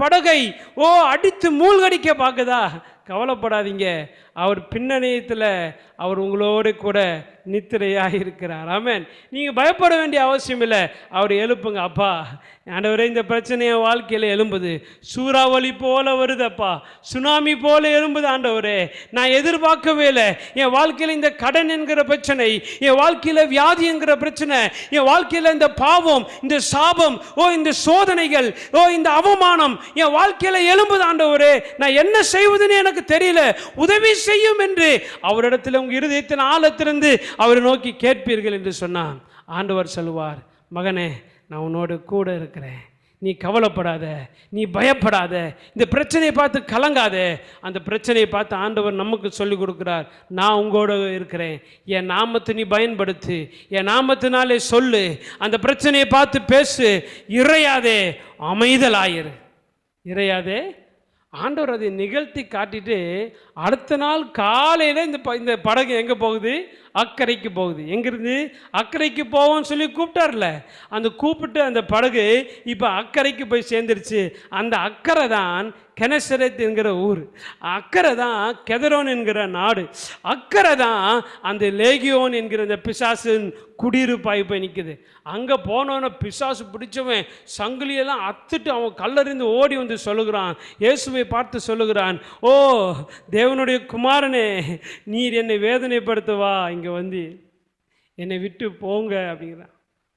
படகை அடித்து மூழ்கடிக்க பார்க்குதா? கவலைப்படாதீங்க, அவர் பின்னணியத்தில் அவர் உங்களோடு கூட நித்திரையாக இருக்கிறார். ஆமென். நீங்கள் பயப்பட வேண்டிய அவசியம் இல்லை. அவர் எழுப்புங்க. அப்பா ஆண்டவரே, இந்த பிரச்சனையை வாழ்க்கையில் எழும்புது, சூறாவளி போல வருதப்பா, சுனாமி போல எழும்புது ஆண்டவரே, நான் எதிர்பார்க்கவே இல்லை. என் வாழ்க்கையில் இந்த கடன் என்கிற பிரச்சனை, என் வாழ்க்கையில் வியாதி என்கிற பிரச்சனை, என் வாழ்க்கையில் இந்த பாவம், இந்த சாபம், இந்த சோதனைகள், இந்த அவமானம் என் வாழ்க்கையில் எழும்புது ஆண்டவரே, நான் என்ன செய்வதுன்னு எனக்கு தெரியல, உதவி செய்யும் என்று அவரிடத்தில் உங்கள் இருதயத்தின் ஆழத்திலிருந்து அவரை நோக்கி கேட்பீர்கள் என்று சொன்னான். ஆண்டவர் சொல்லுவார், மகனே, நான் உன்னோடு கூட இருக்கிறேன், நீ கவலைப்படாத, நீ பயப்படாத, இந்த பிரச்சனையை பார்த்து கலங்காத. அந்த பிரச்சனையை பார்த்து ஆண்டவர் நமக்கு சொல்லிக் கொடுக்கிறார், நான் உங்களோட இருக்கிறேன், என் நாமத்தை நீ பயன்படுத்து, என் நாமத்தினாலே சொல்லு, அந்த பிரச்சனையை பார்த்து பேசு, இறையாதே, அமைதலாயிரு. இறையாதே. ஆண்டவர் அதை நிகழ்த்தி காட்டிட்டு அடுத்த நாள் காலையில் இந்த படகு எங்கே போகுது? அக்கறைக்கு போகுது. எங்கிருந்து அக்கறைக்கு போவோம்னு சொல்லி கூப்பிட்டார்ல, அந்த கூப்பிட்டு அந்த படகு இப்போ அக்கறைக்கு போய் சேர்ந்துருச்சு. அந்த அக்கறை தான் கெனசரேத் என்கிற ஊர், அக்கறை தான் கெதரோன் என்கிற நாடு, அக்கறை தான் அந்த லேகியோன் என்கிற இந்த பிசாசின் குடியிருப்பாய் போய் நிற்குது. அங்கே போனோன்னு பிசாசு பிடிச்சவன் சங்கிலியெல்லாம் அத்துட்டு அவன் கல்லறிந்து ஓடி வந்து சொல்லுகிறான், இயேசுவை பார்த்து சொல்லுகிறான், ஓ தேவனுடைய குமாரனே, நீர் என்னை வேதனைப்படுத்தவா, இங்கே வந்து என்னை விட்டு போங்க அப்படிங்கிறான்.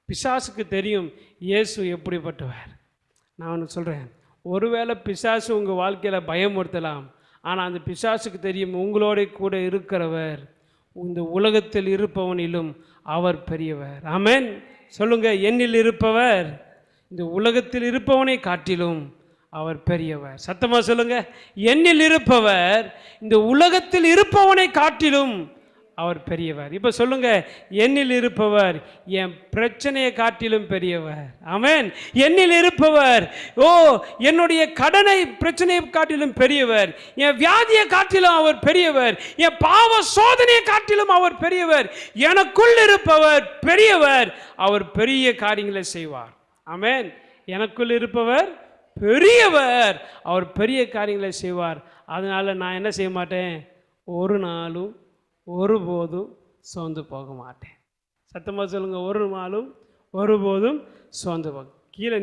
பிசாசுக்கு தெரியும் இயேசு எப்படிப்பட்டவர். நான் ஒன்று சொல்கிறேன், ஒருவேளை பிசாசு உங்கள் வாழ்க்கையில் பயமுறுத்தலாம், ஆனால் அந்த பிசாசுக்கு தெரியும் உங்களோட கூட இருக்கிறவர் இந்த உலகத்தில் இருப்பவனிலும் அவர் பெரியவர். ஆமென். சொல்லுங்க, என்னில் இருப்பவர் இந்த உலகத்தில் இருப்பவனை காட்டிலும் அவர் பெரியவர். சத்தமாக சொல்லுங்க, என்னில் இருப்பவர் இந்த உலகத்தில் இருப்பவனை காட்டிலும் அவர் பெரியவர். இப்போ சொல்லுங்க, என்னில் இருப்பவர் என் பிரச்சனையை காட்டிலும் பெரியவர். ஆமென். என்னில் இருப்பவர் என்னுடைய கடனை பிரச்சனையை காட்டிலும் பெரியவர், என் வியாதியை காட்டிலும் அவர் பெரியவர், என் பாவ சோதனையை காட்டிலும் அவர் பெரியவர். எனக்குள் இருப்பவர் பெரியவர், அவர் பெரிய காரியங்களை செய்வார். ஆமென். எனக்குள் இருப்பவர் பெரியவர், அவர் பெரிய காரியங்களை செய்வார். அதனால் நான் என்ன செய்ய மாட்டேன்? ஒரு நாளும் ஒருபோதும் சோர்ந்து போக மாட்டேன். சத்தமாக சொல்லுங்கள், ஒரு நாளும் ஒருபோதும் சோர்ந்து போக. கீழே